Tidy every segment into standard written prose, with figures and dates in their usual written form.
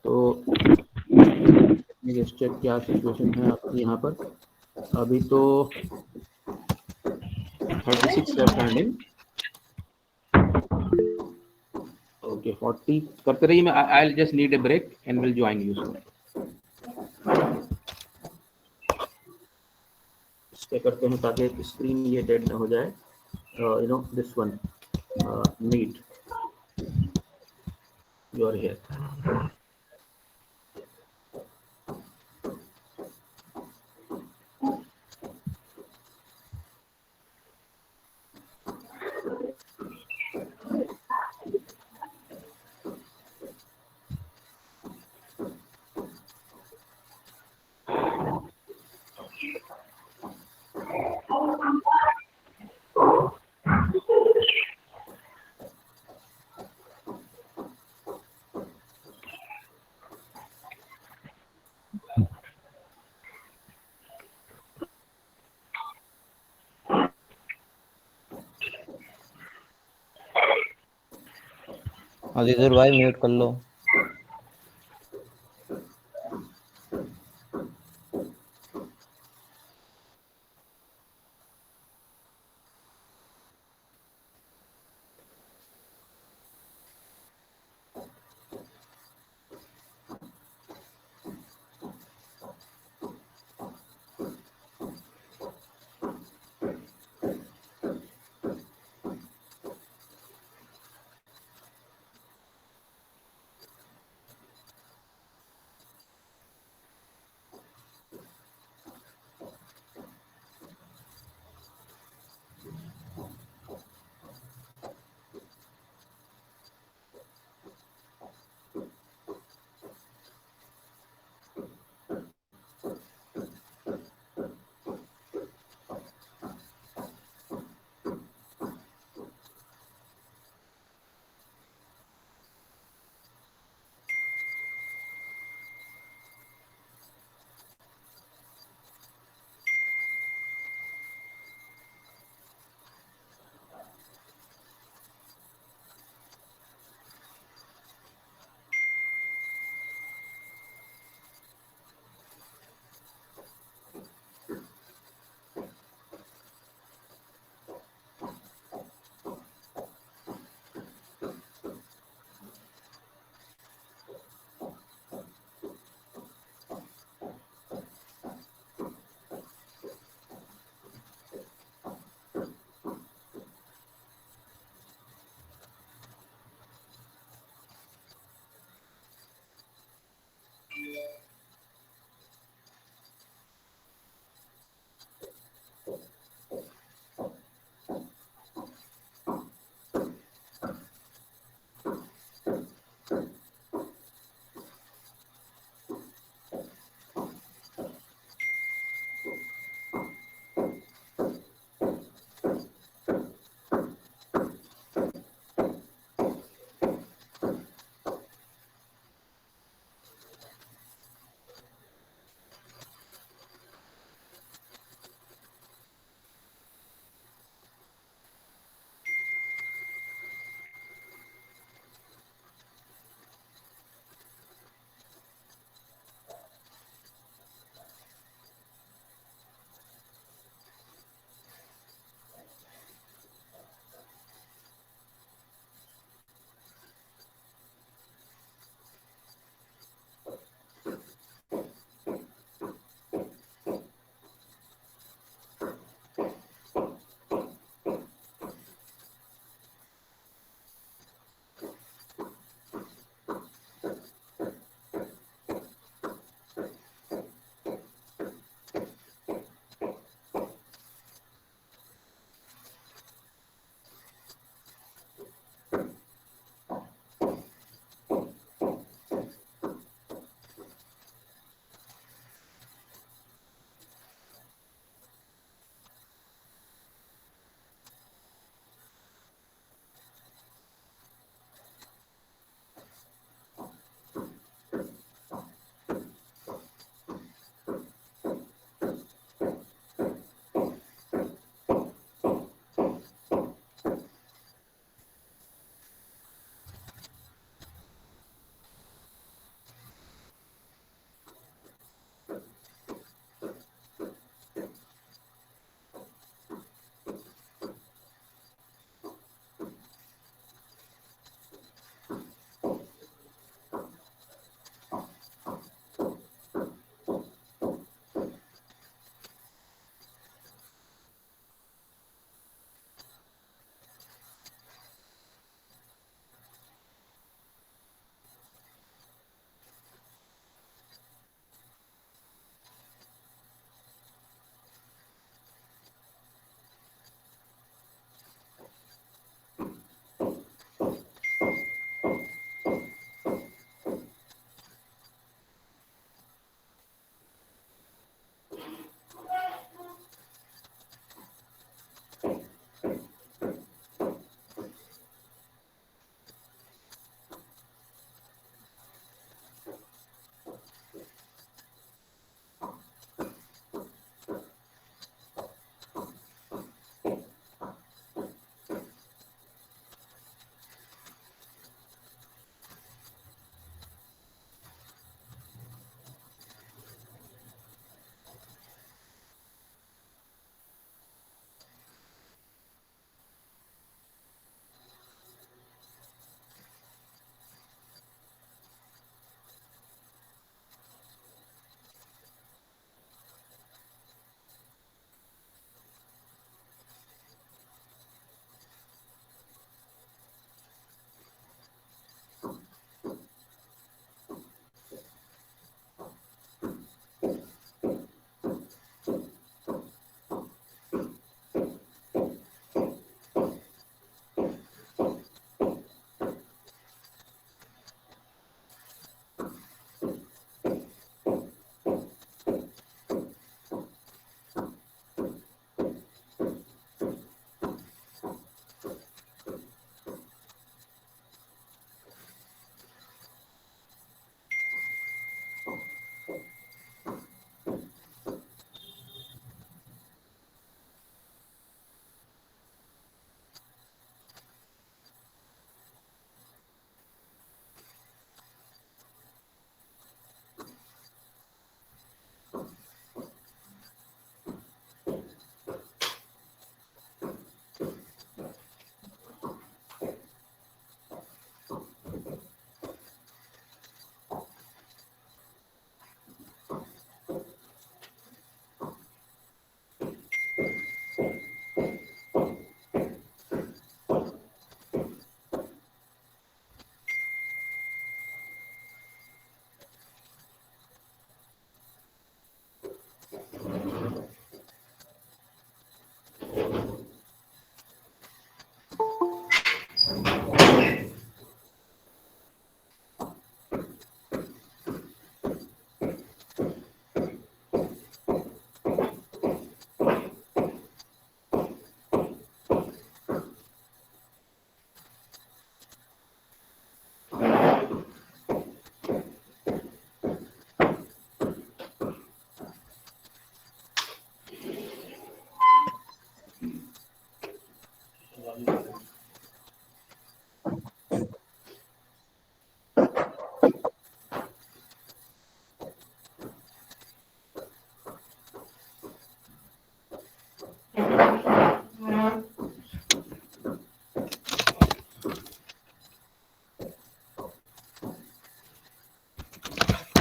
तो चेक क्या सिचुएशन है आपकी यहाँ पर। अभी तो 36 लेफ्ट हैंडिंग। ओके 40 करते रहिए, मैं I just need a break and will join you soon. इसके करते हैं ताकि स्क्रीन ये डेड ना हो जाए। You know this one need you are here. Azizur भाई म्यूट कर लो।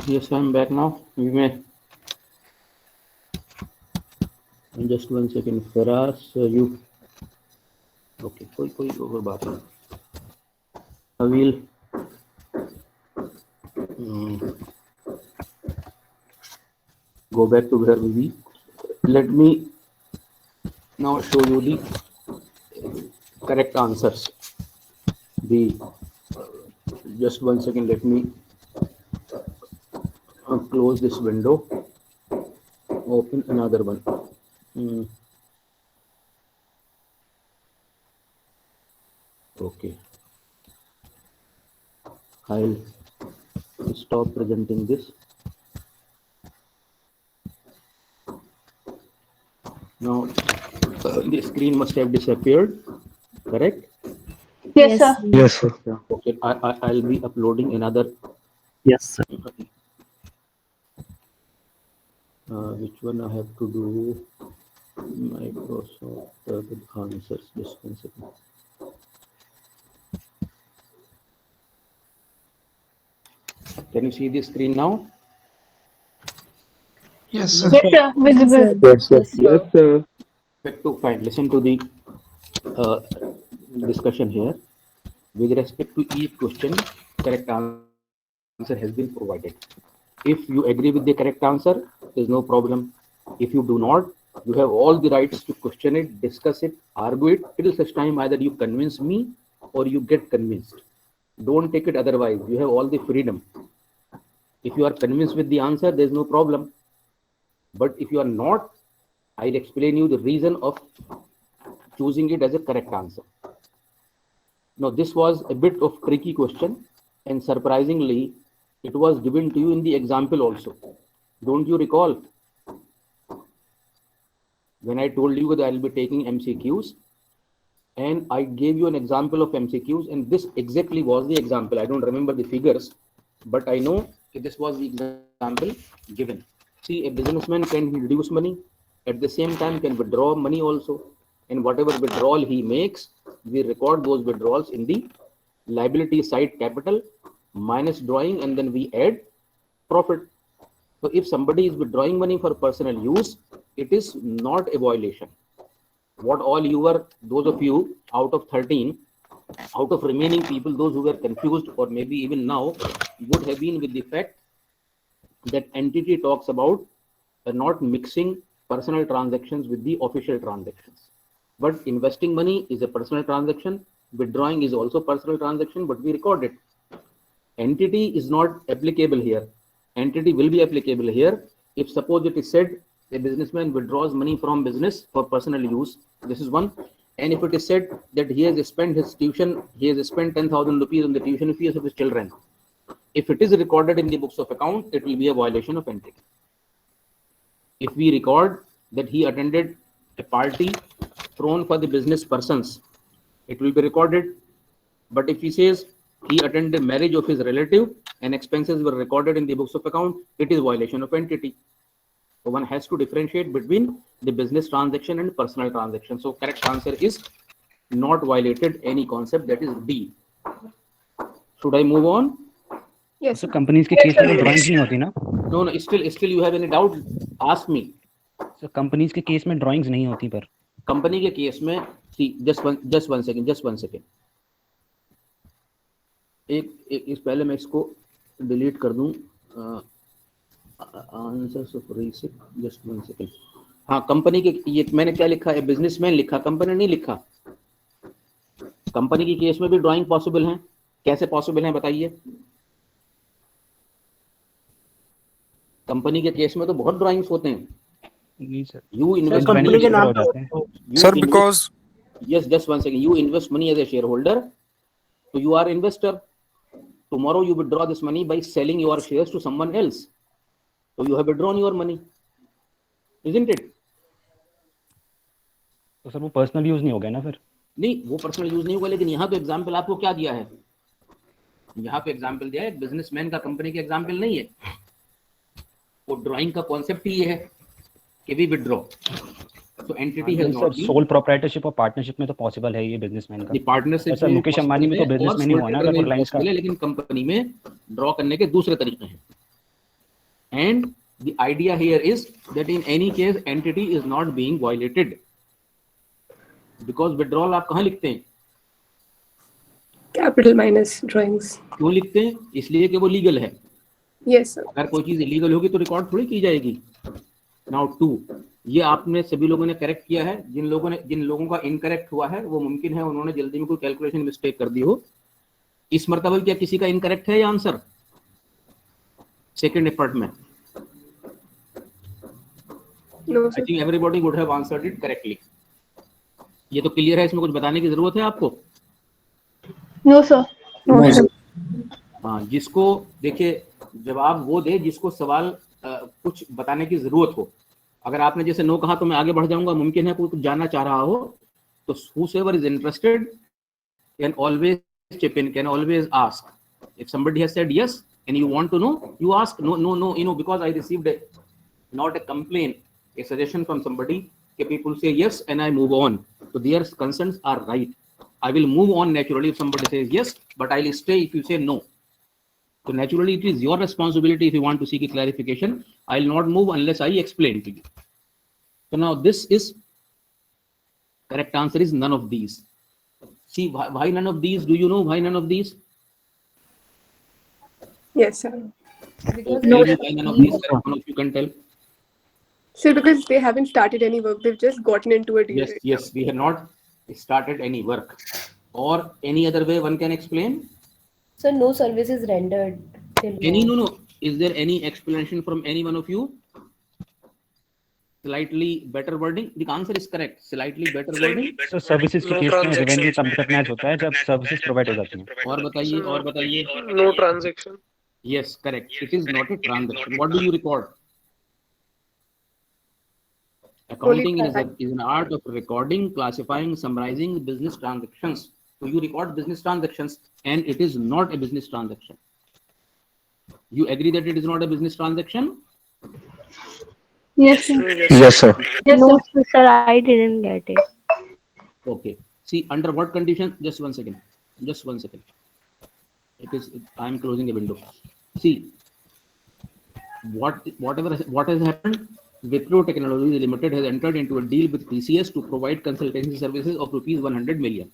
Yes, I'm back now. We may just 1 second. Faraz, you okay? कोई और बात नहीं. I will go back to where we. Let me now show you the correct answers. Just 1 second. Let me close this window. Open another one. Okay. I'll stop presenting this. Now the screen must have disappeared, correct? Yes, sir. Yes, sir. Okay, I'll be uploading another. Yes, sir. Which one I have to do? Microsoft with answers. Just 1 second. Can you see the screen now? Yes, sir. Yes, sir. Visible. Yes, sir. Yes, sir. Fine. Listen to the discussion here. With respect to each question, correct answer has been provided. If you agree with the correct answer, there is no problem. If you do not, you have all the rights to question it, discuss it, argue it till such time either you convince me or you get convinced. Don't take it otherwise. You have all the freedom. If you are convinced with the answer, there is no problem. But if you are not, I'll explain you the reason of choosing it as a correct answer. Now, this was a bit of tricky question, and surprisingly, it was given to you in the example also. Don't you recall? When I told you that I'll be taking MCQs, and I gave you an example of MCQs, and this exactly was the example. I don't remember the figures, but I know that this was the example given. See, a businessman can reduce money, at the same time can withdraw money also, and whatever withdrawal he makes, we record those withdrawals in the liability side capital minus drawing, and then we add profit. So if somebody is withdrawing money for personal use, it is not a violation. What all you were, those of you out of 13, out of remaining people, those who were confused or maybe even now, would have been with the fact that entity talks about not mixing personal transactions with the official transactions. But investing money is a personal transaction, withdrawing is also personal transaction, but we record it. Entity is not applicable here. Entity will be applicable here if suppose it is said a businessman withdraws money from business for personal use. This is one. And if it is said that he has spent his tuition, he has spent 10,000 rupees on the tuition fees of his children. If it is recorded in the books of account, it will be a violation of entity. If we record that he attended a party thrown for the business persons, it will be recorded. But if he says he attended marriage of his relative and expenses were recorded in the books of account, it is violation of entity. So one has to differentiate between the business transaction and personal transaction. So correct answer is not violated any concept, that is D. Should I move on? Yes. So companies के case में drawings नहीं होती ना? No, still you have any doubt? Ask me. So companies के case में drawings नहीं होती पर कंपनी के केस में see just one second. इस पहले मैं इसको डिलीट कर दूं. आंसर्स ऑफ रिसिक, जस्ट 1 सेकंड. हाँ, कंपनी के ये मैंने क्या लिखा है? बिजनेसमैन लिखा, कंपनी नहीं लिखा. कंपनी के केस में भी ड्राइंग पॉसिबल है. कैसे पॉसिबल है बताइए? कंपनी के केस में तो बहुत ड्राइंग्स होते हैं. नहीं सर. यू इन्वेस्ट कंपनी के नाम Sir, because yes, just 1 second. You invest money as a shareholder, so you are investor. Tomorrow you withdraw this money by selling your shares to someone else. So you have withdrawn your money, isn't it? तो sir वो personal use नहीं हो गया ना फिर? नहीं, वो personal use नहीं होगा, लेकिन यहाँ पे एग्जाम्पल आपको क्या दिया है? यहाँ पे एग्जाम्पल दिया है बिजनेसमैन का, कंपनी के एग्जाम्पल नहीं है. वो ड्राइंग का कॉन्सेप्ट ही ये है कि वी विथड्रॉ. तो एंटिटी है सर सोल प्रोप्राइटरशिप और पार्टनरशिप में तो पॉसिबल है ये बिजनेसमैन का. पार्टनरशिप सर मुकेश अंबानी में तो बिजनेसमैन ही हुआ ना, अगर रिलायंस का. लेकिन कंपनी में ड्रॉ करने के दूसरे तरीके हैं. And the idea here is that in any case entity is not being violated, because withdrawal आप कहाँ लिखते हैं? Capital minus drawings. क्यों लिखते हैं? इसलिए कि वो लीगल है. Yes, sir. अगर कोई चीज इलीगल होगी तो रिकॉर्ड थोड़ी की जाएगी. नाउ 2, ये आपने सभी लोगों ने करेक्ट किया है. जिन लोगों का इनकरेक्ट हुआ है वो मुमकिन है उन्होंने जल्दी में कोई कैलकुलेशन मिस्टेक कर दी हो. इस मर्तबा क्या किसी का इनकरेक्ट है या आंसर सेकंड एफर्ट में? No, I sir. Think everybody would have answered it correctly. ये तो क्लियर है, इसमें कुछ बताने की जरूरत है आपको? No, sir. हाँ, जिसको देखिए जवाब वो दे जिसको सवाल कुछ बताने की जरूरत हो. अगर आपने जैसे नो कहा तो मैं आगे बढ़ जाऊंगा. मुमकिन है कोई कुछ जानना चाह रहा हो तो whosoever is interested can always chip in, can always ask. If somebody has said yes and you want to know, you ask. No, because I received not a complaint, a suggestion from somebody. People say yes and I move on. So their concerns are right. I will move on naturally if somebody says yes, but I'll stay if you say no. So naturally, it is your responsibility if you want to seek a clarification. I'll not move unless I explain to you. So now this is correct answer is none of these. See why none of these? Do you know why none of these? Yes, sir. Why none of these? Correct, one of you can tell. So because they haven't started any work, they've just gotten into it. Yes, we have not started any work. Or any other way one can explain? So no service is rendered till now. No. Is there any explanation from any one of you? Slightly better wording. The answer is correct. Slightly better wording. So services के case में revenue तब तक match होता है जब services provide हो जाती हैं. और बताइए. No transaction. Yes, correct. It is not a transaction. What do you record? Accounting is an art of recording, classifying, summarizing business transactions. So you record business transactions and it is not a business transaction. You agree that it is not a business transaction? Yes, sir. Yes, sir. Yes, No, sir. sir, I didn't get it. Okay. See, under what condition? Just one second. I am closing a window. See, what has happened? Wipro Technologies Limited has entered into a deal with TCS to provide consultancy services of rupees 100 million.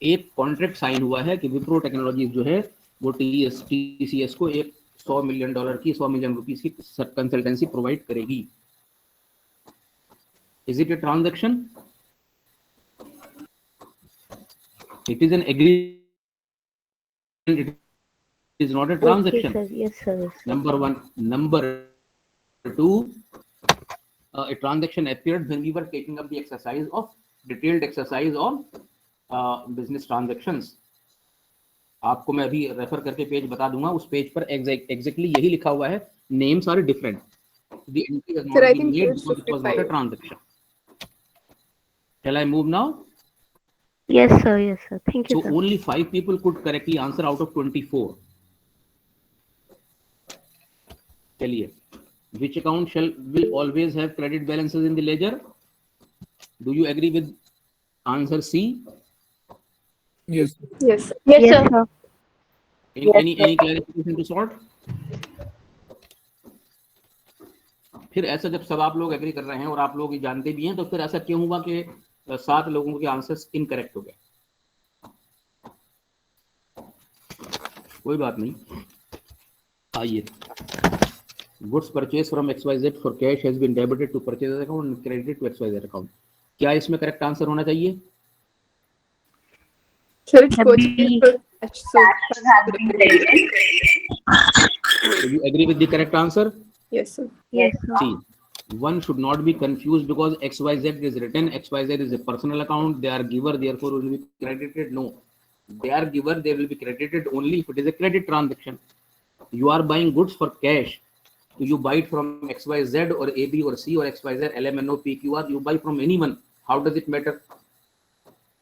एक contract sign हुआ है कि Wipro technologies जो है वो TCS को एक $100 million की 100 मिलियन रुपीस की कंसल्टेंसी प्रोवाइड करेगी. Is it a transaction? It is an agreement. It is not a transaction. Okay, sir. Yes, sir. Number one. Number two, a transaction appeared when we were taking up the detailed exercise on business transactions. आपको मैं अभी refer करके page बता दूंगा. उस page पर exactly यही लिखा हुआ है. Names are different. The entry has not been made because it was not a transaction. Shall I move now? Yes, sir. Yes, sir. Thank you, So sir. only 5 people could correctly answer out of 24. चलिए. Which account will always have credit balances in the ledger? Do you agree with answer C? Yes. Yes. Yes, Yes, sir. sir. Any clarification to sort? फिर ऐसा जब सब आप लोग agree कर रहे हैं और आप लोग ये जानते भी हैं तो फिर ऐसा क्यों हुआ कि 7 लोगों के आंसर्स इनकरेक्ट हो गए? कोई बात नहीं. आइए. Goods purchased from XYZ for cash has been debited to purchaser account and credited to XYZ account. क्या इसमें करेक्ट आंसर होना चाहिए? Sir, it's purchased B. for cash, so Do you agree with the correct answer? yes, sir. Yes, sir. See, one should not be confused because XYZ is written. XYZ is a personal account. They are giver, therefore will be credited. No, they are giver. They will be credited only if it is a credit transaction. You are buying goods for cash. So you buy it from XYZ or AB or C or XYZ, LMNO, PQR. You buy from anyone. How does it matter?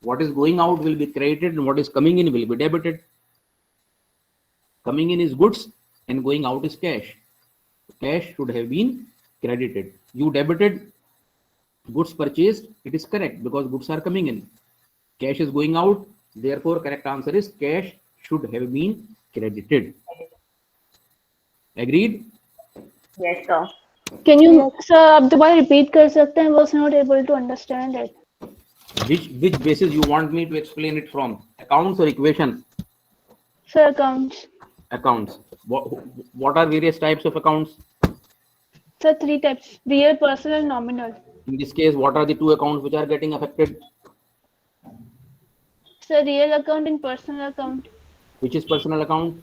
What is going out will be credited and what is coming in will be debited. Coming in is goods and going out is cash. Cash should have been credited. You debited goods purchased. It is correct because goods are coming in. Cash is going out. Therefore, correct answer is cash should have been credited. Agreed? Yes, sir. Can you, sir, आप दोबारा repeat कर सकते हैं? Was not able to understand it. Which basis you want me to explain it from? Accounts or equation? Sir, accounts. Accounts. What are various types of accounts? Sir, 3 types: real, personal, and nominal. In this case, what are the 2 accounts which are getting affected? Sir, real account and personal account. Which is personal account?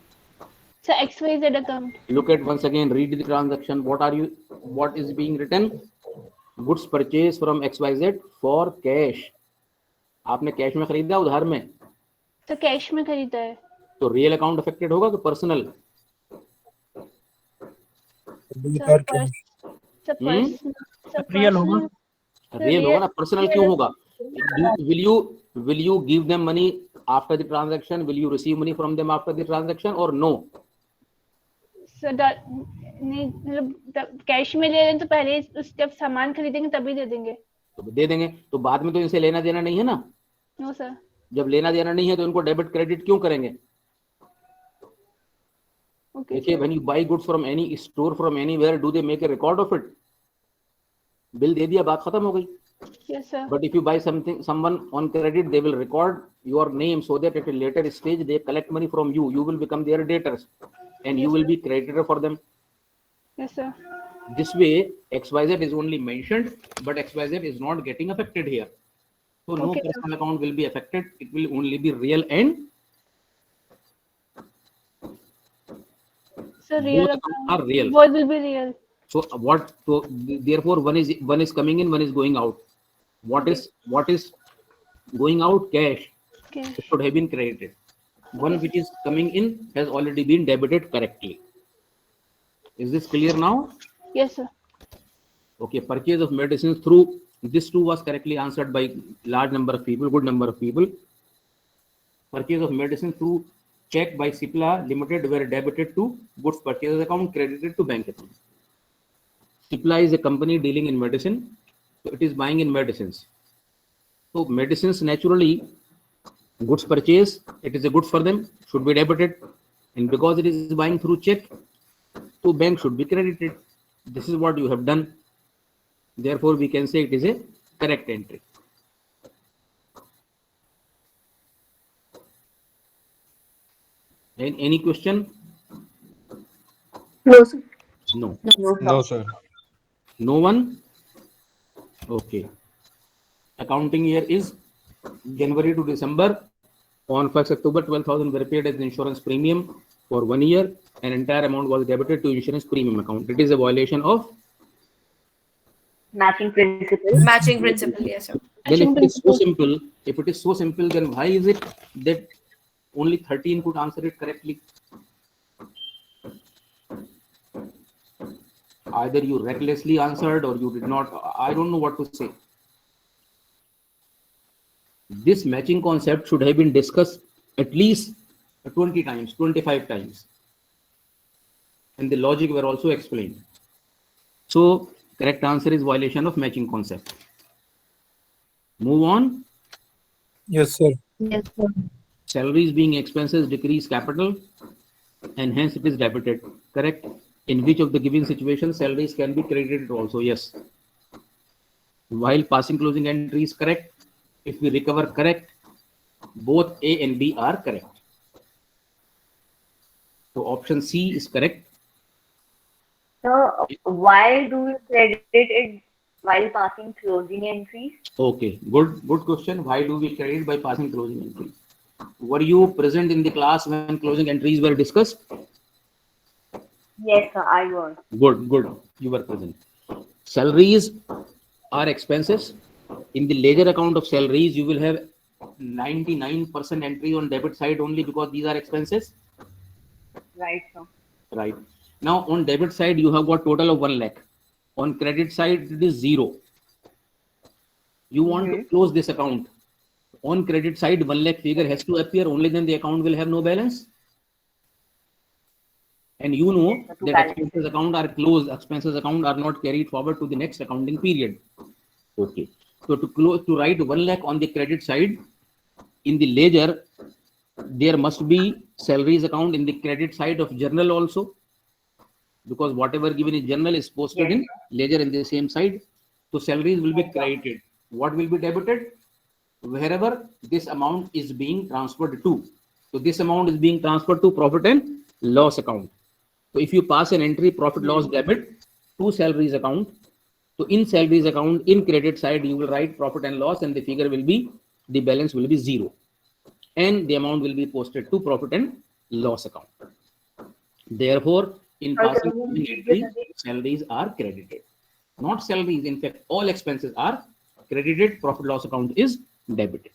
Sir, XYZ account. Look at once again, read the transaction. What is being written? Goods purchased from XYZ for cash. आपने cash में खरीदा उधार में? Sir, cash में खरीदा है. तो real account affected होगा कि पर्सनल? रियल होगा. रियल होगा ना, पर्सनल क्यों होगा? Will you give them money after the transaction? Will you receive money from them after the transaction or no? Sir नहीं, मतलब कैश में ले रहे हैं तो पहले जब सामान खरीदेंगे तभी दे देंगे. तो दे देंगे, तो बाद में तो इनसे लेना देना नहीं है ना. No sir. जब लेना देना नहीं है तो इनको डेबिट क्रेडिट क्यों करेंगे? देखिए, when you buy goods from any store from anywhere, do they make a record of it? Bill दे दिया, बात खत्म हो गई. Yes, sir. But if you buy someone on credit, they will record your name so that at a later stage they collect money from you. You will become their debtors, and you will be creditor for them. Yes, sir. This way, XYZ is only mentioned, but XYZ is not getting affected here. So no personal account will be affected. It will only be real and So real both account are real. Both will be real. So what? So therefore, one is coming in, one is going out. What is going out? Cash. Okay. It should have been credited. One which is coming in has already been debited correctly. Is this clear now? Yes, sir. Okay. Purchase of medicines through this too was correctly answered by large number of people, good number of people. Purchase of medicine through check by Cipla Limited were debited to goods purchase account, credited to bank account. Cipla is a company dealing in medicine, so it is buying in medicines. So medicines naturally, goods purchase, it is a good for them, should be debited, and because it is buying through check, so bank should be credited. This is what you have done. Therefore, we can say it is a correct entry. And any question? No, sir. No. No, sir. No one? Okay. Accounting year is January to December. On 1st October, 12,000 were paid as insurance premium for 1 year. An entire amount was debited to insurance premium account. It is a violation of Matching principle. Matching principle, yes, sir. then if it is so simple, then why is it that only 13 could answer it correctly? Either you recklessly answered or you did not. I don't know what to say. This matching concept should have been discussed at least 20 times, 25 times. And the logic were also explained. So correct answer is violation of matching concept. Move on. Yes, sir. Yes, sir. Salaries being expenses decrease capital and hence it is debited. Correct. In which of the given situations salaries can be credited also? Yes. While passing closing entry is correct, if we recover correct, both A and B are correct. So option C is correct. So why do we credit it while passing closing entries? Okay, good question. Why do we credit by passing closing entries? Were you present in the class when closing entries were discussed? Yes, sir, I was. Good. You were present. Salaries are expenses. In the ledger account of salaries, you will have 99% entry on debit side only because these are expenses. Right, sir. Right. Now on debit side, you have got total of 1 lakh. On credit side, it is 0. You want to close this account. On credit side, 1 lakh figure has to appear, only then the account will have no balance. And you know that expenses account are closed, expenses account are not carried forward to the next accounting period. Okay. So to write 1 lakh on the credit side, in the ledger, there must be salaries account in the credit side of journal also. because whatever given in general is posted in ledger in the same side. So salaries will be credited. What will be debited? Wherever this amount is being transferred to. So this amount is being transferred to profit and loss account. So if you pass an entry profit loss debit to salaries account, so in salaries account, in credit side, you will write profit and loss, and the figure will be, the balance will be 0. And the amount will be posted to profit and loss account. Therefore, in passing entry, salaries are credited. Not salaries, in fact, all expenses are credited, profit loss account is debited.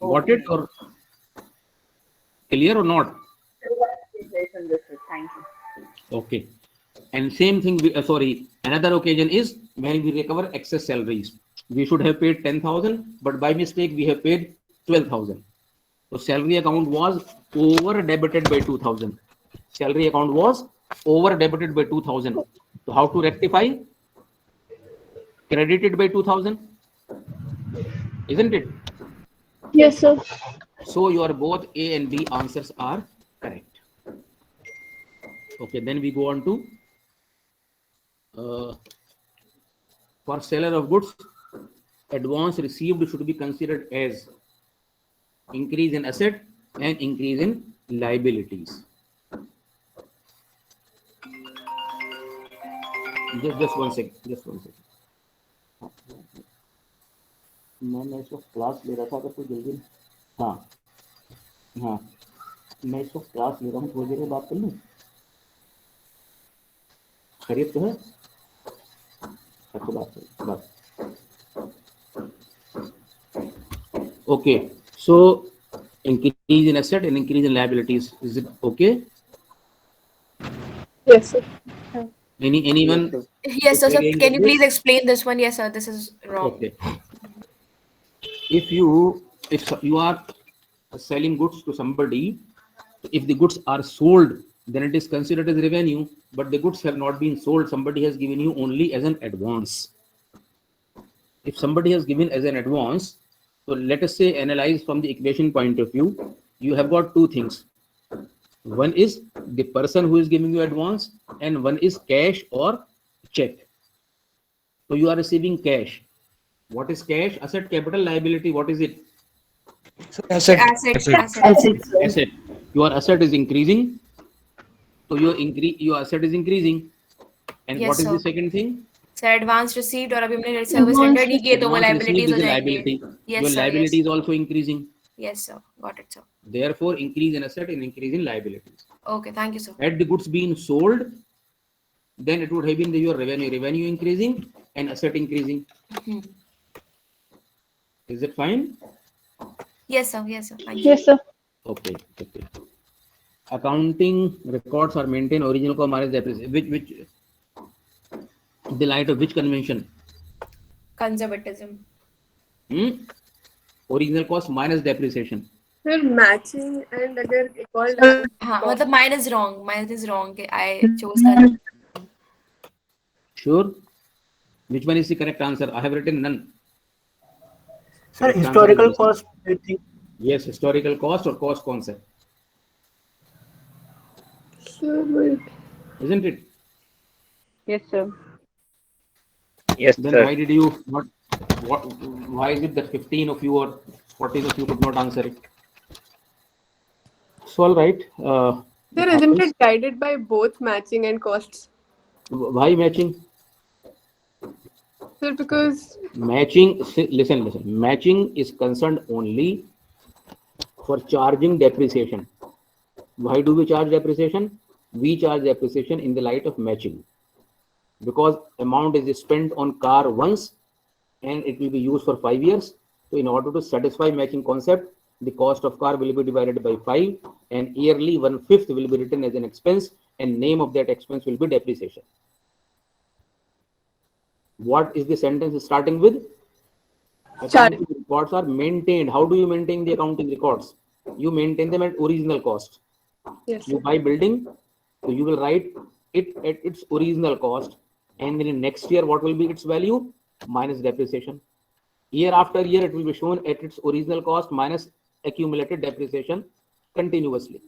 Got it or clear or not? Thank you. Okay. And same thing, another occasion is when we recover excess salaries. We should have paid 10,000, but by mistake we have paid 12,000. So salary account was over debited by 2,000. Salary account was over debited by 2,000. So how to rectify? Credited by 2,000, isn't it? Yes, sir. So your both A and B answers are correct. Okay, then we go on to for seller of goods, advance received should be considered as increase in asset and increase in liabilities. Just one second. मैं इस वक्त class ले रहा था, अगर कोई जल्दी मैं इस वक्त क्लास ले रहा हूँ, थोड़ी देर में बात कर लूँ? खरीद तो है? अच्छा, बात okay. So increase in asset and increase in liabilities, is it okay? Yes, sir. Anyone? Yes, sir. Can you please explain this one? Yes, sir. This is wrong. Okay. If you are selling goods to somebody, if the goods are sold, then it is considered as revenue, but the goods have not been sold. Somebody has given you only as an advance. If somebody has given as an advance, so let us say analyze from the equation point of view, you have got two things. One is the person who is giving you advance, and one is cash or check. So you are receiving cash. What is cash? Asset, capital, liability. What is it? Asset. Asset. Your asset is increasing. So your asset is increasing. And Yes, what is sir. the second thing? Sir, advance received और अभी हमने service render नहीं किए तो वो Advance liabilities received हो is a जाएंगे. liability. Yes, Your sir. liability Yes. is also increasing. Yes, sir. Got it, sir. Therefore, increase in asset and increase in liabilities. Okay, thank you, sir. Had the goods been sold, then it would have been your revenue increasing and asset increasing. Hmm. Is it fine? Yes, sir. Yes, sir. Thank you. Yes, sir. Okay. Accounting records are maintained original को हमारे depreciation, which the light of which convention? Conservatism. Original cost minus depreciation. Sir, matching and अगर एक और हाँ, मतलब mine is wrong. Mine is wrong. I chose that. Sure. Which one is the correct answer? I have written none. Sir, Correct historical answer is- cost, I think. Yes, historical cost or cost concept, Sir, isn't it? Yes, sir. Yes, Then sir. why did you not? Why is it that 15 of you or 14 of you could not answer it? So all right. Sir, isn't it guided by both matching and costs? Why matching? Sir, because Matching. Listen. Matching is concerned only for charging depreciation. Why do we charge depreciation? We charge depreciation in the light of matching, because amount is spent on car once and it will be used for 5 years. So in order to satisfy matching concept, the cost of car will be divided by 5 and yearly 1/5 will be written as an expense and name of that expense will be depreciation. What is the sentence starting with? Accounting records are maintained. How do you maintain the accounting records? You maintain them at original cost. yes, You sir. buy building, so you will write it at its original cost, and then in next year what will be its value? Minus depreciation. Year after year it will be shown at its original cost minus accumulated depreciation continuously.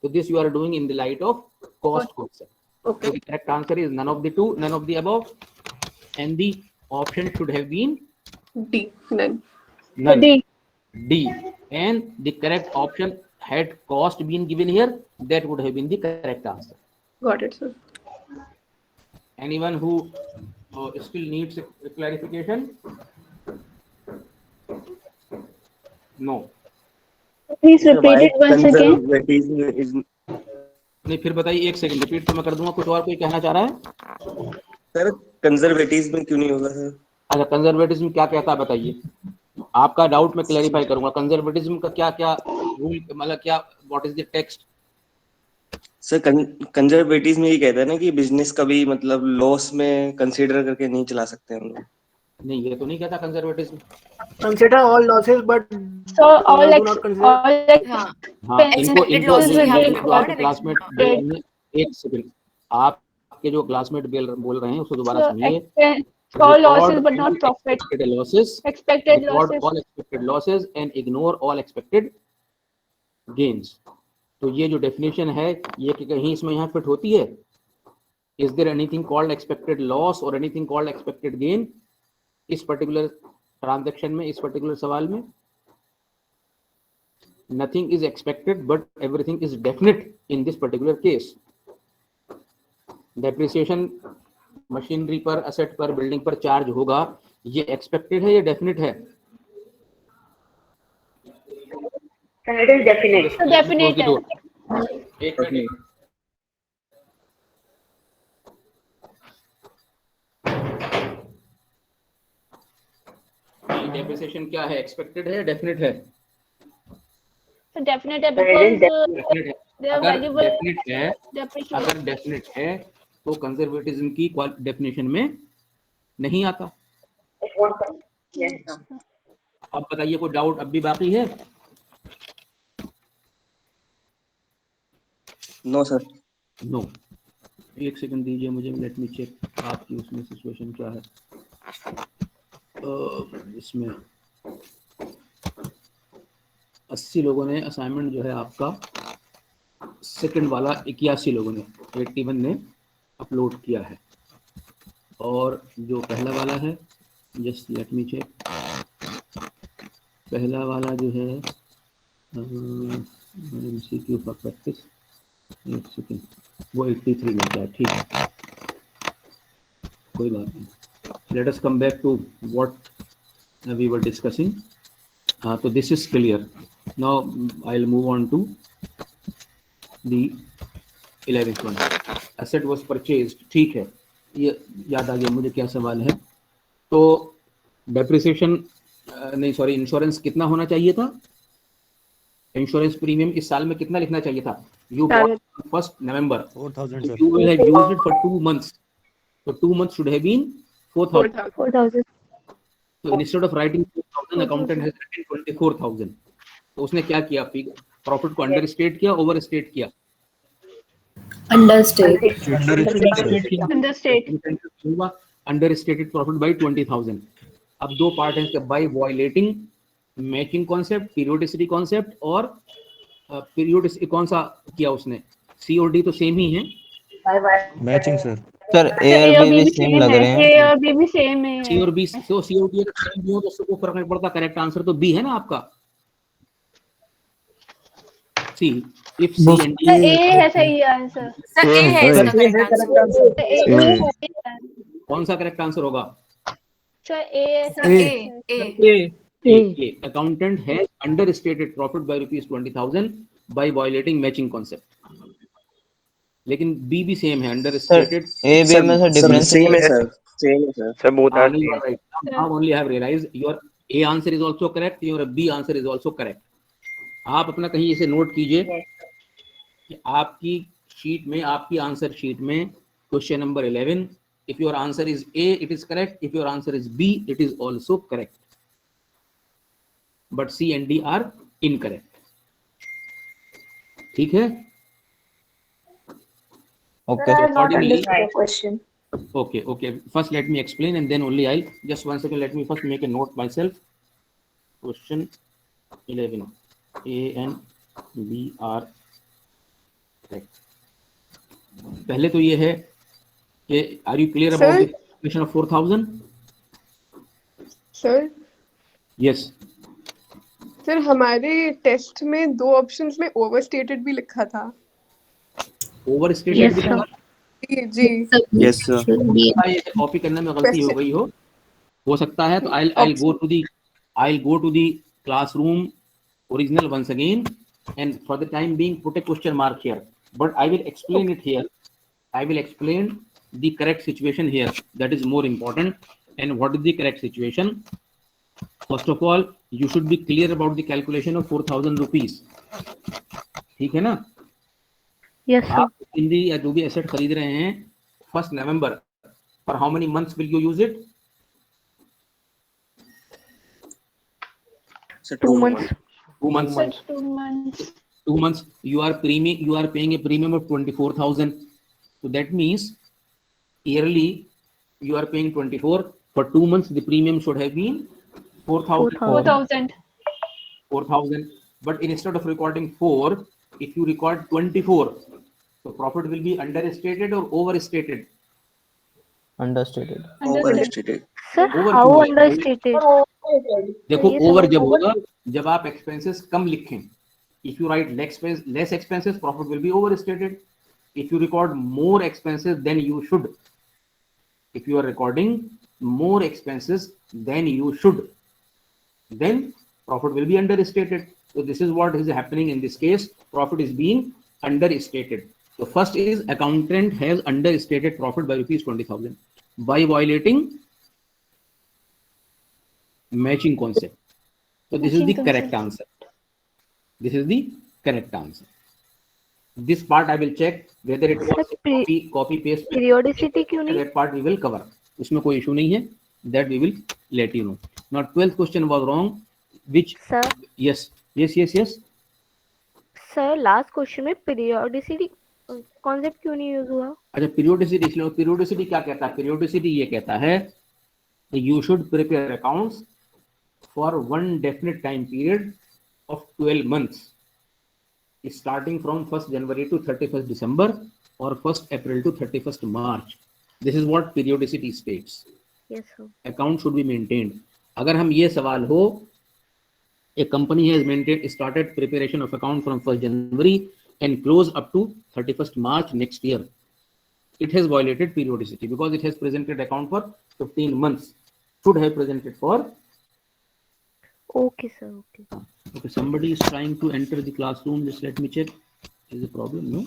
So this you are doing in the light of cost concept. Okay. So the correct answer is none of the two, none of the above, and the option should have been D. None. none. D. D. And the correct option had cost been given here, that would have been the correct answer. Got it, sir. Anyone who still needs a clarification? No. Please repeat it once again. नहीं, फिर बताइए, एक second repeat तो मैं कर दूंगा. कुछ और कोई कहना चाह रहा है? सर कंजर्वेटिज्म क्यों नहीं होगा सर? अच्छा, कंजर्वेटिज्म क्या कहता है बताइए. आपका डाउट मैं क्लैरिफाई करूंगा. कंजर्वेटिज्म का क्या क्या रूल, मतलब क्या, what is the text? Sir conservatism ये कहता है ना कि बिजनेस कभी मतलब लॉस में कंसीडर करके नहीं चला सकते हम लोग. नहीं, ये तो नहीं कहता conservatism. Consider all losses, but So all do not consider. हाँ हाँ, इनको expected losses we have to जो record आपके and क्लासमेट expected- बोल रहे हैं, एक सेकंड, आपके जो क्लासमेट बोल रहे हैं उसको दोबारा So सुनिए. all losses but not profit. Expected losses, Expected record losses. all expected losses and ignore all expected gains. तो ये जो डेफिनेशन है, ये कि कहीं इसमें यहाँ फिट होती है? Is there anything called expected loss or anything called expected gain इस पर्टिकुलर ट्रांजैक्शन में, इस पर्टिकुलर सवाल में? Nothing is expected but everything is definite in this particular case. Depreciation machinery पर, असेट पर, बिल्डिंग पर चार्ज होगा, ये एक्सपेक्टेड है या डेफिनेट है? It is definite. So definite है. एक मिनट. डेप्रिसिएशन क्या है, एक्सपेक्टेड है या डेफिनेट है? So definite है So it is because definite है. they are अगर valuable डेफिनेट है, depreciation. अगर डेफिनेट है तो कंजर्वेटिज्म की डेफिनेशन में नहीं आता. It won't come. Yes, sir. अब बताइए, कोई डाउट अब भी बाकी है? No sir. नो. एक सेकंड दीजिए मुझे, लेट मी चेक आपकी उसमें सिचुएशन क्या है. इसमें 80 लोगों ने असाइनमेंट जो है आपका सेकंड वाला 81 लोगों ने 81 ने अपलोड किया है, और जो पहला वाला है, जस्ट लेट मी चेक, पहला वाला जो है एमसीक्यू फॉर प्रैक्टिस, एक सेकंड, वो 83 मिलता है. ठीक है, कोई बात नहीं. Let us come back to what we were discussing. So this is clear. Now I'll move on to the 11th one. Asset was purchased. ठीक है, ये याद आ गया मुझे क्या सवाल है. तो डेप्रिसिएशन नहीं, सॉरी, इंश्योरेंस कितना होना चाहिए था? इंश्योरेंस प्रीमियम इस साल में कितना लिखना चाहिए था? You bought on 1st November. 4,000, sir. You will have used it for 2 months. So 2 months should have been 4,000. 4,000. So instead of writing 4,000, accountant has written 24,000. तो उसने क्या किया? प्रॉफिट को अंडर स्टेट किया, ओवर स्टेट किया? Understate. Under stated profit by 20,000. अब दो part है, by violating matching concept, periodicity concept, और पीरियोडिसिटी कौन सा किया उसने? सी और डी तो सेम ही है. Matching, sir. सर ए और बी भी सेम लग रहे हैं. ए और बी भी सेम है. सी और बी, तो सी और डी सेम भी हो तो उसको फर्क नहीं पड़ता. करेक्ट आंसर तो बी है ना आपका. सी, इफ सी एंड डी. ए है सही आंसर. सर ए है इसका correct answer. कौन सा करेक्ट आंसर होगा? Sir A sir A. Accountant has understated profit by ₹20,000 by violating matching concept. लेकिन बी भी सेम है, understated. ए बी में सर डिफरेंस सेम है सर. सेम है sir. Sir both are You same. are right. Now only I have realized your A answer is also correct, your B answer is also correct. आप अपना कहीं इसे note कीजिए कि आपकी sheet में, आपकी आंसर शीट में question number 11, if your answer is A, it is correct. If your answer is B, it is also correct. But C and D are incorrect. ठीक है? Okay. Accordingly, Question. okay. First, let me explain, and then only I'll just 1 second. Let me first make a note myself. Question 11. A and B are पहले तो ये है कि are you clear Sir? About the question of 4000? Sir yes sir हमारे test में 2 options में overstated भी लिखा था। Overstated Yes, sir. जी यस सर ये कॉपी करने में गलती हो गई हो सकता है। तो I'll go to the classroom original once again, and for the time being put a question mark here, but I will explain it here. I will explain the correct situation here, that is more important. And what is the correct situation? First of all, you should be clear about the calculation of 4000 rupees. ठीक है ना? Yes, sir. आप हिंदी या जो भी asset खरीद रहे हैं 1st November, for how many months will you use it? Sir 2 months. 2 months. Sir, 2 months. 2 months. You are paying a premium of 24,000. So that means yearly you are paying 24. For 2 months the premium should have been 4,000. 4,000. 4,000. But instead of recording 4, if you record 24, so profit will be understated or overstated? Understated. Overstated Sir, Over how क्यों है? understated? देखो ये over समझ जब होगा जब आप expenses कम लिखें. If you write less expenses, profit will be overstated. If you record more expenses, then you should. If you are recording more expenses than you should, then profit will be understated. So this is what is happening in this case. Profit is being understated. So first is accountant has understated profit by rupees 20,000 by violating matching concept. So this is the Matching correct concept. answer. This is the correct answer. This part I will check whether it was Sir, copy paste. periodicity क्यों नहीं? That part we will cover. उसमें कोई issue नहीं है. That we will let you know. Now 12th question was wrong. Which? Sir, Yes. sir, last question में periodicity concept क्यों नहीं use हुआ? अच्छा periodicity इसलिए periodicity क्या कहता है? Periodicity ये कहता है कि you should prepare accounts for one definite time period of 12 months, starting from 1st January to 31st December or 1st April to 31st March. This is what periodicity states. Yes, sir. Account should be maintained. अगर हम ये सवाल हो, a company has started preparation of account from 1st January and close up to 31st March next year, it has violated periodicity because it has presented account for 15 months. Should have presented for. Okay, sir. Okay. Okay, somebody is trying to enter the classroom. Just let me check. Is a problem? No.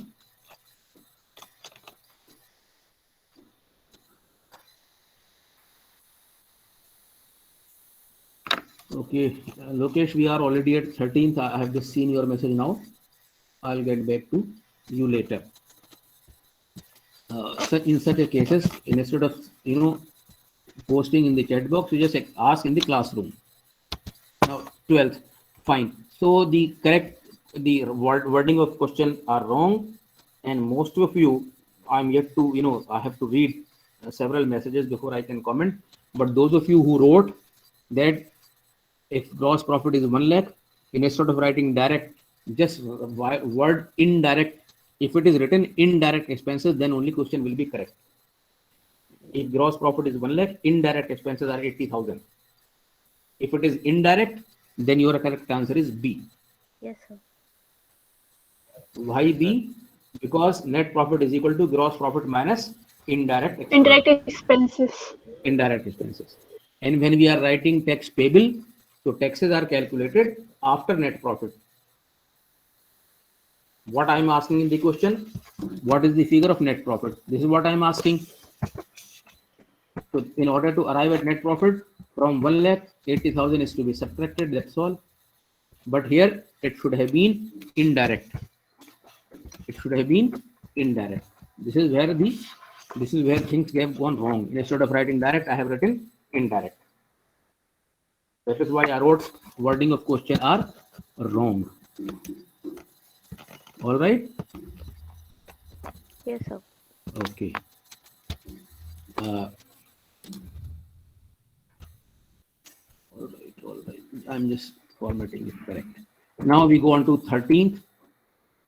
Okay, Lokesh, we are already at 13th. I have just seen your message now. I'll get back to you later. In such a cases, instead of posting in the chat box, you just ask in the classroom. Now 12th, fine. So the wording of question are wrong, and most of you, I'm yet to I have to read several messages before I can comment. But those of you who wrote that if gross profit is 1 lakh, instead of writing direct, just word indirect. If it is written indirect expenses, then only question will be correct. If gross profit is 1 lakh, indirect expenses are 80,000. If it is indirect, then your correct answer is B. Yes, sir. Why B? Because net profit is equal to gross profit minus indirect expenses. Indirect expenses. And when we are writing tax payable, so taxes are calculated after net profit. What I am asking in the question, what is the figure of net profit? This is what I am asking. So in order to arrive at net profit, from 1 lakh, 80,000 is to be subtracted, that's all. But here it should have been indirect. It should have been indirect. This is where things have gone wrong. Instead of writing direct, I have written indirect. That is why I wrote wording of question are wrong. All right. Yes, sir. Okay. All right. I'm just formatting it correct. Now we go on to 13th.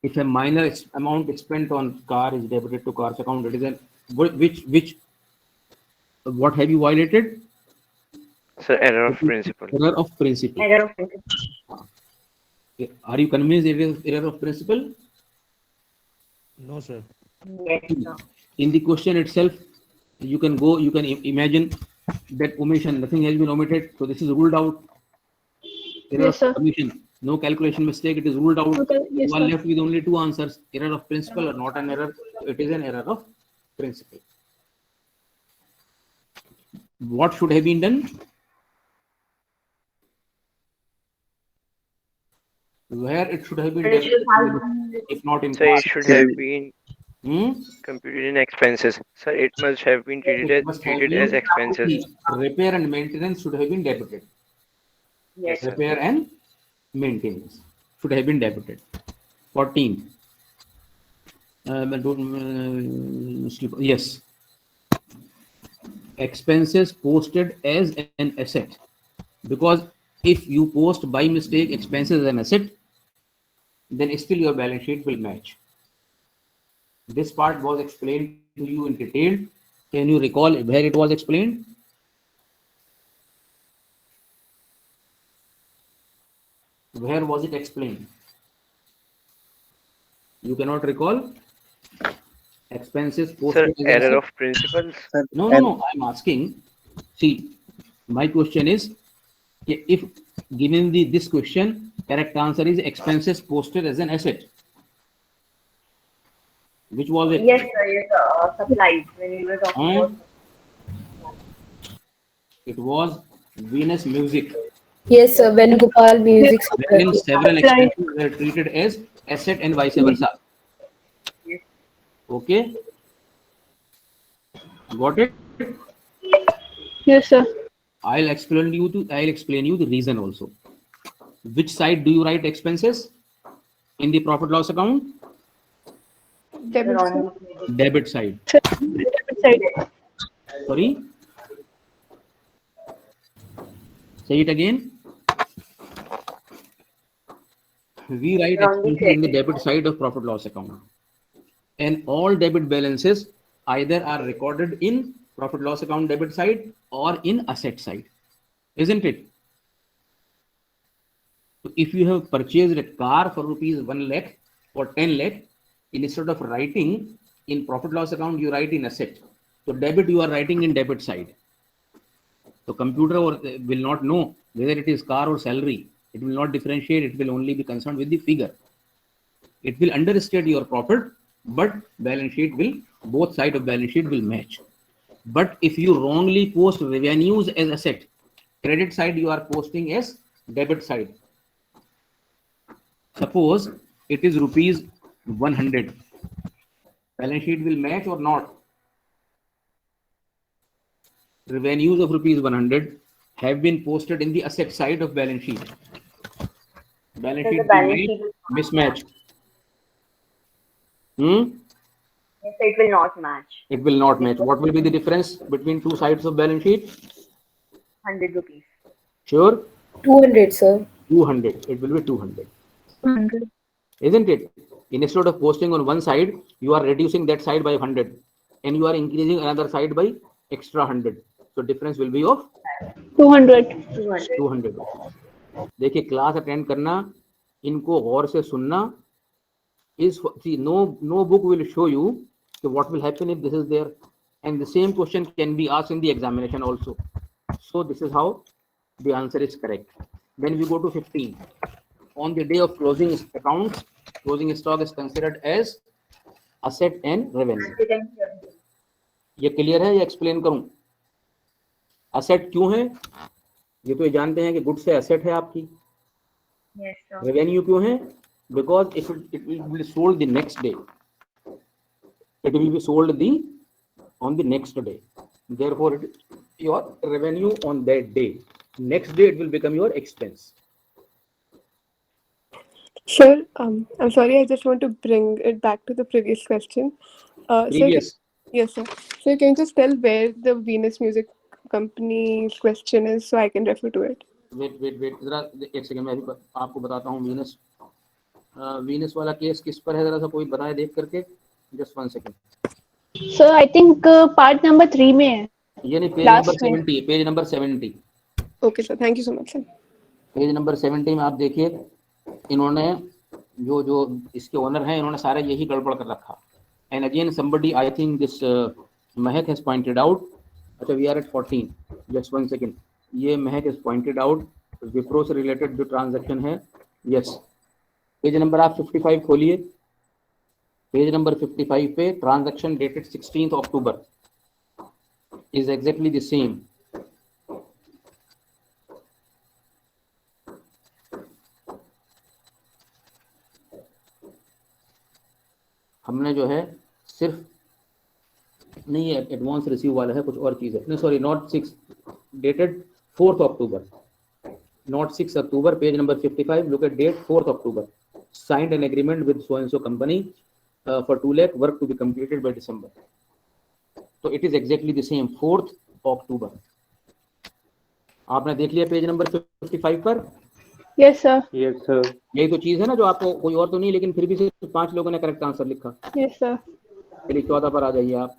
If a minor amount spent on car is debited to car's account, it is an what have you violated? Sir, error of principle. Error of principle. Error of principle. Are you convinced it is error of principle? No, sir. Yes, sir. In the question itself, you can imagine that omission, nothing has been omitted, so this is ruled out. Error Yes, sir. of omission, no calculation mistake, it is ruled out. Okay, yes, You are sir. left with only two answers: error of principle or not an error. It is an error of principle. What should have been done? Where it should have been It should have done, if not in Sir, it class. should have been Hmm? computed in expenses. Sir, it must have been It must have treated been- as expenses. See, repair and maintenance should have been debited. Yes, sir. Repair and maintenance should have been debited. 14. Yes. Expenses posted as an asset. Because if you post by mistake expenses as an asset, then still your balance sheet will match. This part was explained to you in detail. Can you recall where it was explained? Where was it explained? You cannot recall? Expenses Sir, posted as an error asset? of principles. No, I'm asking. See, my question is, if given this question, correct answer is expenses posted as an asset. Which was it? Yes, sir. Yes, sir. Supplies. When we were talking about It was Venus Music. Yes, sir. Venugopal Music. Wherein several expenses were treated as asset and vice versa. Yes. Okay. Got it? Yes, sir. I'll explain you the reason also. Which side do you write expenses in the profit loss account? Debit side. wrong. Debit side. Side. Sorry. Say it again. We write expenses in the debit side of profit loss account. And all debit balances either are recorded in profit loss account debit side or in asset side. Isn't it? So if you have purchased a car for rupees 1 lakh or 10 lakh, instead of writing in profit loss account, you write in asset. So debit you are writing in debit side. So computer will not know whether it is car or salary. It will not differentiate. It will only be concerned with the figure. It will understate your profit, but balance sheet will, both sides of balance sheet will match. But if you wrongly post revenues as asset, credit side you are posting as debit side. Suppose it is rupees 100. Balance sheet will match or not? Revenues of rupees 100 have been posted in the asset side of balance sheet. Balance So sheet the will balance be sheet will mismatched. Yes, it will not match. It will not match. What will be the difference between two sides of balance sheet? 100 rupees. Sure? 200, sir. 200. It will be 200. 100. Isn't it? Instead of posting on one side, you are reducing that side by 100 and you are increasing another side by extra 100. So difference will be of 200. 200. देखिए class attend करना, इनको गौर से सुनना. Is see, no book will show you what will happen if this is there, and the same question can be asked in the examination also. So this is how the answer is correct. Then we go to 15. On the day of closing accounts, closing stock is considered as asset and revenue. ये clear है या explain करूं? Asset क्यों है? ये तो ये जानते हैं कि गुड्स से एसेट है आपकी. Yes, sir. रेवेन्यू क्यों है? Because it will be sold the next day. It will be sold on the next day. Therefore, your revenue on that day. Next day, it will become your expense. Sir, I'm sorry, I just want to bring it back to the previous question. Previous. Yes, sir. So can you just tell where the Venus Music Company's question is so I can refer to it? Wait. जरा एक second में आपको बताता हूँ. Venus Venus वाला case किस पर है, जरा सा कोई बताए देख करके, just 1 second. Sir I think part number 3 में है। ये नहीं, पेज Last नंबर में। 70, page number 70, okay sir, thank you so much sir. Page number 70 में आप देखिए, इन्होंने जो जो इसके ओनर हैं, इन्होंने सारे यही गड़बड़ कर रखा। And again somebody, I think this Mahak has pointed out. अच्छा, we are at 14, just 1 second. ये Mahak has pointed out Wipro से रिलेटेड जो ट्रांजैक्शन है, यस। पेज नंबर आप 55 खोलिए, पेज नंबर 55 पे transaction dated 16 October is exactly the same. हमने जो है सिर्फ नहीं, है एडवांस रिसीव वाला है, कुछ और चीज है। नहीं sorry, not 6, dated 4 October, not 6 October, page number 55, look at date 4 October, signed an agreement with so and so company for 2 lakh, work to be completed by December. तो it is exactly the same, 4 October. आपने देख लिया page number 55 पर? Yes sir. Yes, sir. यही तो चीज है ना, जो आपको कोई और तो नहीं, लेकिन फिर भी सिर्फ 5 लोगों ने करेक्ट आंसर लिखा। Yes sir. चलिए 14 पर आ जाइए आप।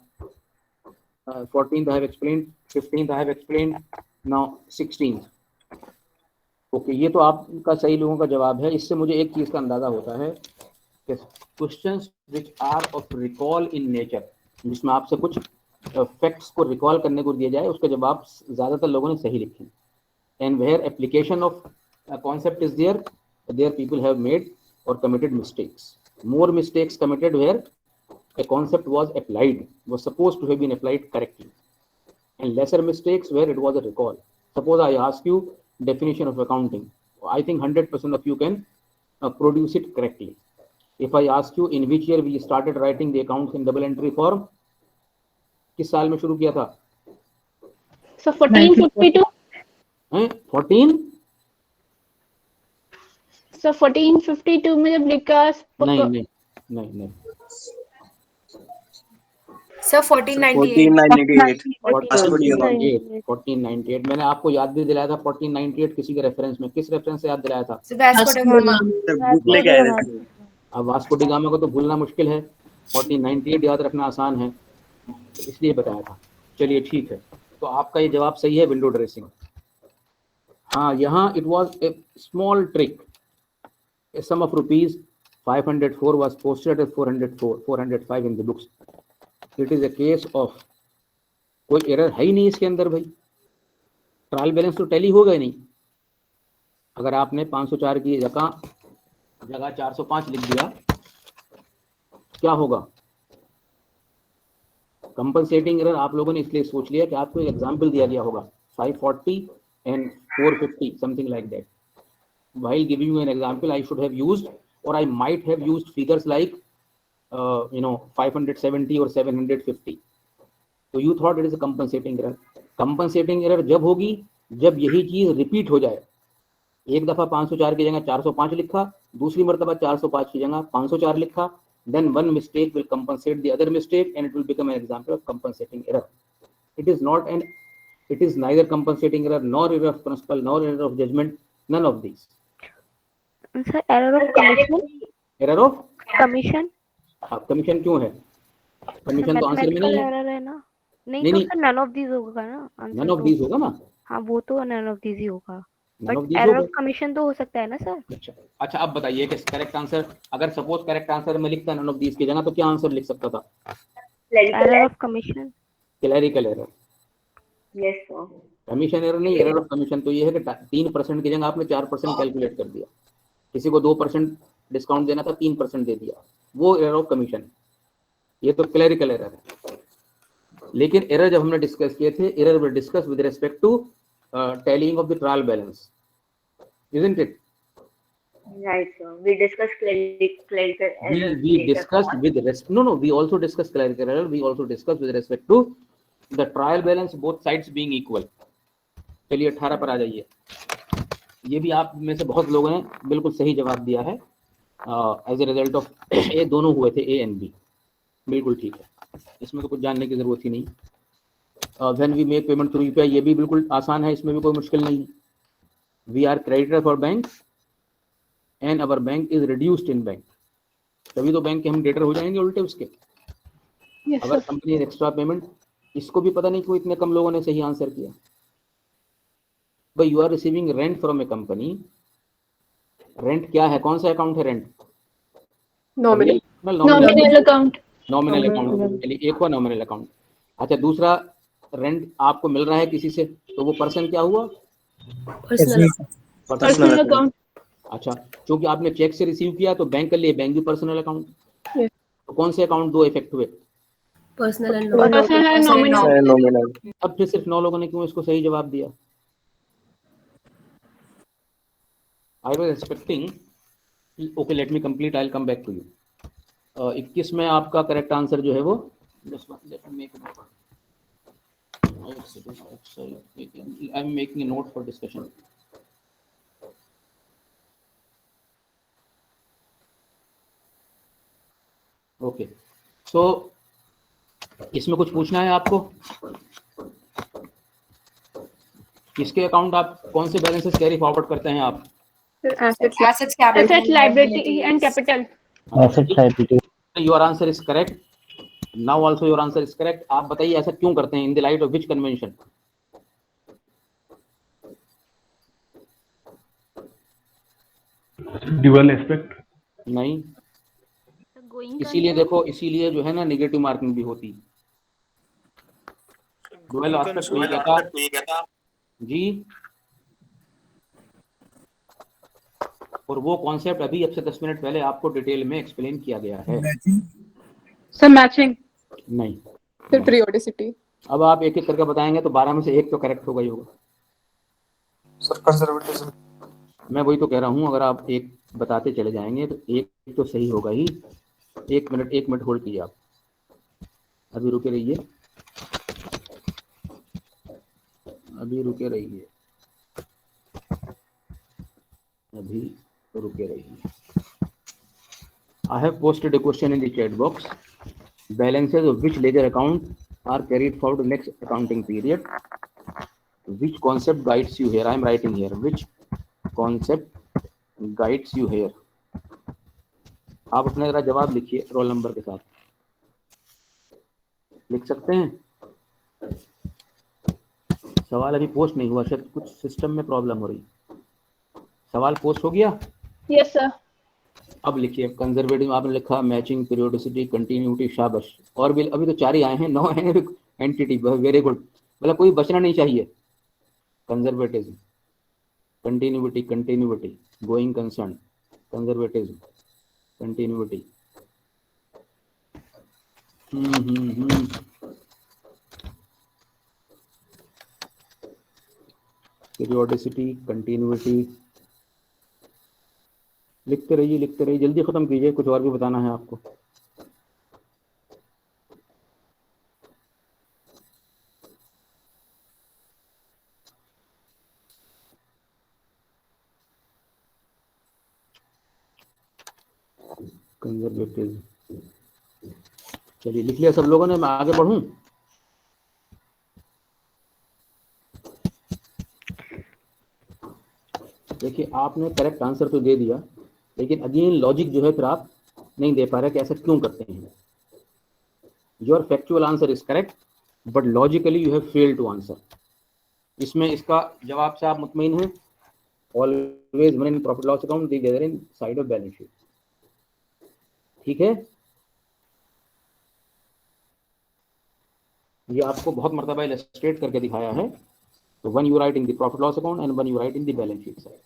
14th I have explained, 15th I have explained, now 16th। Okay, ये तो आपका सही लोगों का जवाब है। इससे मुझे एक चीज का अंदाजा होता है कि questions which are of recall in nature, जिसमें आपसे कुछ फैक्ट्स को रिकॉल करने को दिया जाए, उसका जवाब ज्यादातर लोगों ने सही लिखे। And where application of concept is there, there people have made or committed mistakes. More mistakes committed where a concept was applied, was supposed to have been applied correctly, and lesser mistakes where it was a recall. Suppose I ask you definition of accounting, I think 100% of you can produce it correctly. If I ask you in which year we started writing the accounts in double entry form, किस साल में शुरू किया था? So 1452। हैं 14? So 1452 में जब लिखा। नहीं नहीं नहीं नहीं, Sir, 1498. 1498 1498 मैंने आपको याद भी दिलाया था। 1498 किसी के रेफरेंस में, किस रेफरेंस से याद दिलाया था? So Vasco da Gama. Book लेके आए थे। अब वास्को डी गामा को तो भूलना मुश्किल है, 1498 याद रखना आसान है, इसलिए बताया था। चलिए ठीक है, तो आपका ये जवाब सही है, विंडो ड्रेसिंग। हाँ, यहाँ it was a small trick, a sum of rupees 504 was posted as 405 in the books. It is a case of, कोई एरर है ही नहीं इसके अंदर भाई, ट्रायल बैलेंस तो टैली होगा ही नहीं। अगर आपने 504 की जगह 405 लिख दिया, क्या होगा? कंपनसेटिंग एरर आप लोगों ने इसलिए सोच लिया कि आपको एक एग्जाम्पल दिया गया होगा 540 and 450, something like that. While giving you an example, I should have used, or I might have used figures like 570 or 750. So you thought it is a compensating error. Compensating error जब होगी जब यही चीज repeat हो जाए। एक दफा 504 की जगह 405 लिखा, दूसरी मर्तबा 405 की जगह 504 लिखा, then one mistake will compensate the other mistake and it will become an example of compensating error. It is neither compensating error nor error of principle nor error of judgment, none of these. Sir, error of commission. Error of Commission. हाँ, commission क्यों है? Commission तो answer में नहीं है। Error है ना? नहीं नहीं, तो नहीं। सर नन ऑफ दीज होगा ना आंसर। नन ऑफ दीज होगा ना? हाँ, वो तो नन ऑफ दीज ही होगा, none of but these error होगा। ऑफ कमीशन तो हो सकता है ना सर? अच्छा अब बताइए कि करेक्ट आंसर, अगर सपोज करेक्ट आंसर में लिखता नन ऑफ दीज की जगह, तो क्या आंसर लिख सकता था? Error of commission. Clerical error. Yes sir. Commission error नहीं, एरर ऑफ कमीशन तो ये है कि 3% की जगह आपने 4% कैलकुलेट कर दिया, किसी को 2% डिस्काउंट देना था 3% दे दिया, वो एरर ऑफ कमीशन। ये तो क्लैरिकल एरर है। लेकिन एरर जब हमने डिस्कस किए थे, error were discuss with respect to tallying of the trial balance, isn't it? Right, sir. We discussed clerical error. We discussed with we also discussed clerical error. We also discussed with respect to the trial balance, both sides being equal. चलिए 18 पर आ जाइए। ये भी आप में से बहुत लोगों ने बिल्कुल सही जवाब दिया है। एज ए रिजल्ट ऑफ ए दोनों हुए थे, ए एंड बी, बिल्कुल ठीक है, इसमें तो कुछ जानने की जरूरत ही नहीं। When we make payment through UPI, ये भी बिल्कुल आसान है, इसमें भी कोई मुश्किल नहीं। We are creditor for bank and our bank is reduced in bank, तभी तो बैंक के हम डेटर हो जाएंगे उल्टे उसके। Yes, अगर sir. कंपनी एक्स्ट्रा पेमेंट, इसको भी पता नहीं क्यों इतने कम लोगों ने सही आंसर किया। भाई you are receiving rent from a company, rent क्या है, कौन सा अकाउंट है rent? Nominal. Nominal account. Nominal Nominal. Account, एक हुआ नॉमिनल अकाउंट। अच्छा, दूसरा रेंट आपको मिल रहा है किसी से, तो वो पर्सन क्या हुआ? Personal Personal account. अच्छा, क्योंकि आपने चेक से रिसीव किया तो बैंक कर लिए, बैंक भी पर्सनल अकाउंट। Yes. तो कौन से अकाउंट दो इफेक्ट हुए? Personal and Personal and nominal. Nominal. अब फिर सिर्फ 9 लोगों ने क्यों इसको सही जवाब दिया? I was expecting, okay let me complete, I will come back to you. 21 में आपका करेक्ट आंसर जो है वो, I am making a note for discussion. Okay, so इसमें कुछ पूछना है आपको? किसके अकाउंट आप कौन से बैलेंसेस कैरी फॉरवर्ड करते हैं आप? Assets. Assets, capital, Assets, liability and capital. Asset liability. Your answer is correct, now also your answer is correct. आप बताइए ऐसा क्यों करते हैं, in the light of which convention? Dual aspect. नहीं, गोइंग इसीलिए देखो, इसीलिए जो है ना नेगेटिव मार्किंग भी होती है। डुअल एस्पेक्ट कोई कहता जी, और वो कॉन्सेप्ट अभी अब से 10 मिनट पहले आपको डिटेल में एक्सप्लेन किया गया है। So matching. नहीं, फिर periodicity. अब आप एक एक करके बताएंगे तो 12 में से एक तो करेक्ट होगा ही होगा। Sir conservatism. मैं वही तो कह रहा हूँ, अगर आप एक बताते चले जाएंगे तो एक तो सही होगा ही। एक मिनट होल्ड कीजिए आप, अभी रुके रहिए, अभी रुके रहिए, अभी रुके रहिए। I have posted a question in the chat box. Balances of which ledger account are carried forward to next accounting period? Which concept guides you here? I am writing here. Which concept guides you here? आप अपना जरा जवाब लिखिए roll number के साथ, लिख सकते हैं। सवाल अभी पोस्ट नहीं हुआ, शायद कुछ सिस्टम में प्रॉब्लम हो रही। सवाल पोस्ट हो गया? Yes, sir. अब लिखिए, कंजर्वेटिव आपने लिखा, मैचिंग, पीरियोडिसिटी, कंटिन्यूटी, शाबाश। और भी अभी तो 4 ही आए हैं, 9 हैं एंटिटी, वेरी गुड। मतलब कोई बचना नहीं चाहिए। Conservatism, continuity, going concern, conservatism, continuity. Periodicity, continuity, लिखते रहिए, जल्दी खत्म कीजिए, कुछ और भी बताना है आपको। कंजर्वेटिव, चलिए लिख लिया सब लोगों ने, मैं आगे बढ़ूं? देखिए, आपने करेक्ट आंसर तो दे दिया, लेकिन अगेन लॉजिक जो है फिर आप नहीं दे पा रहे कि ऐसा क्यों करते हैं। Your factual answer is correct but logically you have failed to answer. इसमें इसका जवाब से आप मुतमईन हैं? Always one in profit loss account the other in side of balance sheet. ठीक है, ये आपको बहुत मर्तबा इलस्ट्रेट करके दिखाया है। तो one you write in the profit loss account and one you write in the balance sheet side.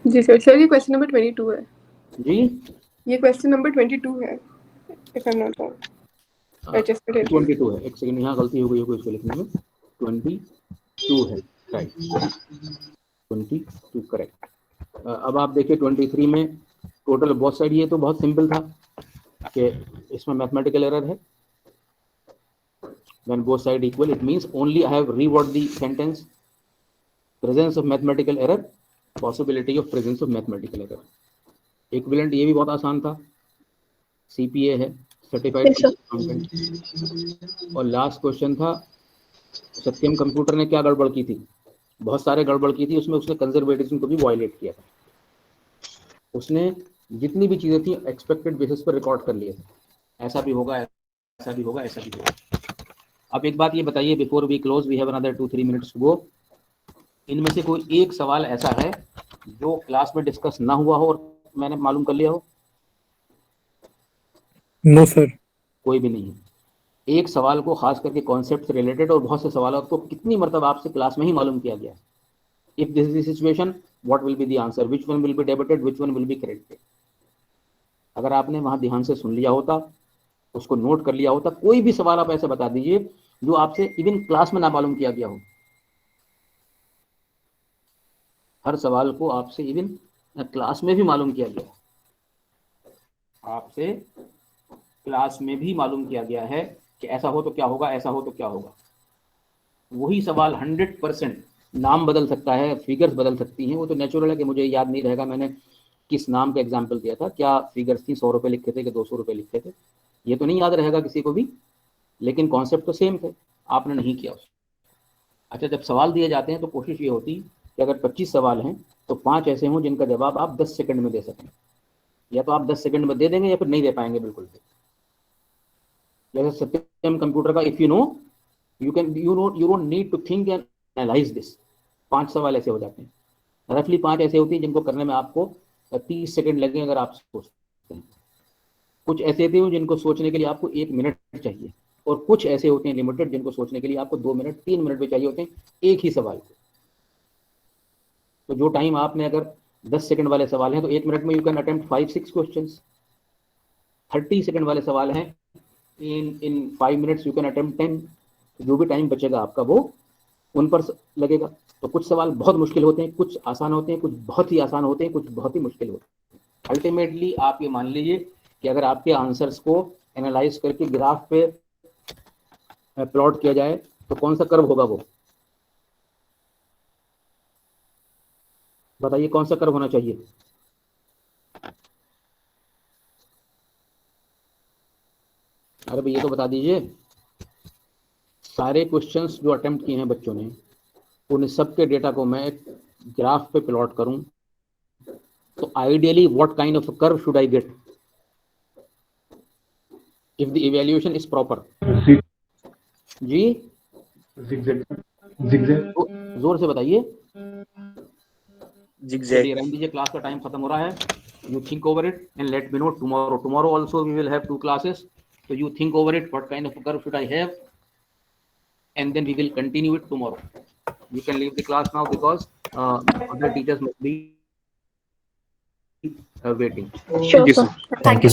जी सर, सर ये क्वेश्चन नंबर 22 है जी, ये क्वेश्चन नंबर 22 है, if I am not wrong. Adjustment 22 है, एक सेकंड, यहाँ गलती हो गई है कोई इसको लिखने में। 22 है, राइट, 22 करेक्ट। अब आप देखिए 23 में टोटल बोथ साइड, ये तो बहुत सिंपल था कि इसमें मैथमेटिकल एरर है। When both side equal, it means only I have reword the sentence. Presence of mathematical error, possibility of presence of mathematical error. Equivalent ये भी बहुत आसान था, CPA है, सर्टिफाइड अकाउंटेंट। और लास्ट क्वेश्चन था, सत्यम कंप्यूटर ने क्या गड़बड़ की थी? बहुत सारे गड़बड़ की थी उसमें, उसने कंजर्वेटिज्म को भी वायलेट किया था। उसने जितनी भी चीजें थी एक्सपेक्टेड बेसिस पर रिकॉर्ड कर लिए थे, ऐसा भी होगा, ऐसा भी होगा, ऐसा भी होगा। अब एक बात ये बताइए, before we close, we have another 2-3 minutes to go, इनमें से कोई एक सवाल ऐसा है जो क्लास में डिस्कस ना हुआ हो और मैंने मालूम कर लिया हो? No sir. कोई भी नहीं है। एक सवाल को खास करके कॉन्सेप्ट से रिलेटेड और बहुत से सवालों को कितनी मरतबा आपसे क्लास में ही मालूम किया गया है। If this is the situation, what will be the answer, which one will be debited, which one will be credited. अगर आपने वहां ध्यान से सुन लिया होता, उसको नोट कर लिया होता, कोई भी सवाल आप ऐसे बता दीजिए जो आपसे इवन क्लास में ना मालूम किया गया हो। हर सवाल को आपसे इवन क्लास में भी मालूम किया गया है, आपसे क्लास में भी मालूम किया गया है कि ऐसा हो तो क्या होगा, ऐसा हो तो क्या होगा। वही सवाल 100% नाम बदल सकता है, फिगर्स बदल सकती हैं, वो तो नेचुरल है कि मुझे याद नहीं रहेगा मैंने किस नाम का एग्जाम्पल दिया था, क्या फिगर्स थी, 100 रुपये लिखे थे कि 200 रुपये लिखे थे, ये तो नहीं याद रहेगा किसी को भी, लेकिन कॉन्सेप्ट तो सेम थे, आपने नहीं किया उसको। अच्छा, जब सवाल दिए जाते हैं तो कोशिश ये होती कि अगर 25 सवाल हैं तो 5 ऐसे हों जिनका जवाब आप 10 सेकंड में दे सकें। या तो आप 10 सेकंड में दे देंगे या फिर नहीं दे पाएंगे बिल्कुल भी। जैसे सत्यम कंप्यूटर का if you know you don't need to think and analyse this. 5 सवाल ऐसे हो जाते हैं, रफली 5 ऐसे होती हैं जिनको करने में आपको 30 सेकंड लगे अगर आप सोचते हैं। कुछ ऐसे होते हैं जिनको सोचने के लिए आपको 1 मिनट चाहिए, और कुछ ऐसे होते हैं लिमिटेड जिनको सोचने के लिए आपको 2 मिनट 3 मिनट भी चाहिए होते हैं एक ही सवाल को। तो जो टाइम आपने अगर 10 सेकंड वाले सवाल हैं तो 1 मिनट में you can attempt 5-6 questions. 30 second वाले सवाल हैं, इन 5 मिनट्स यू कैन अटेम्प्ट 10। जो भी टाइम बचेगा आपका वो उन पर लगेगा। तो कुछ सवाल बहुत मुश्किल होते हैं, कुछ आसान होते हैं, कुछ बहुत ही आसान होते हैं, कुछ बहुत ही मुश्किल होते हैं। अल्टीमेटली आप ये मान लीजिए कि अगर आपके आंसर्स को एनालाइज करके ग्राफ पे प्लॉट किया जाए तो कौन सा कर्व होगा, वो बताइए, कौन सा कर्व होना चाहिए? अरे भैया तो बता दीजिए। सारे क्वेश्चंस जो अटेम्प्ट किए हैं बच्चों ने, उन सब के डेटा को मैं एक ग्राफ पे प्लॉट करूं तो ideally what kind of curve should I get if the evaluation is proper? जी जोर से बताइए। zigzag। रहने दीजिए, क्लास का टाइम खत्म हो रहा है। You think over it and let me know tomorrow also we will have 2 classes, so you think over it what kind of a curve should I have, and then we will continue it tomorrow. You can leave the class now because other teachers must be waiting. Sure, sir. Thank you.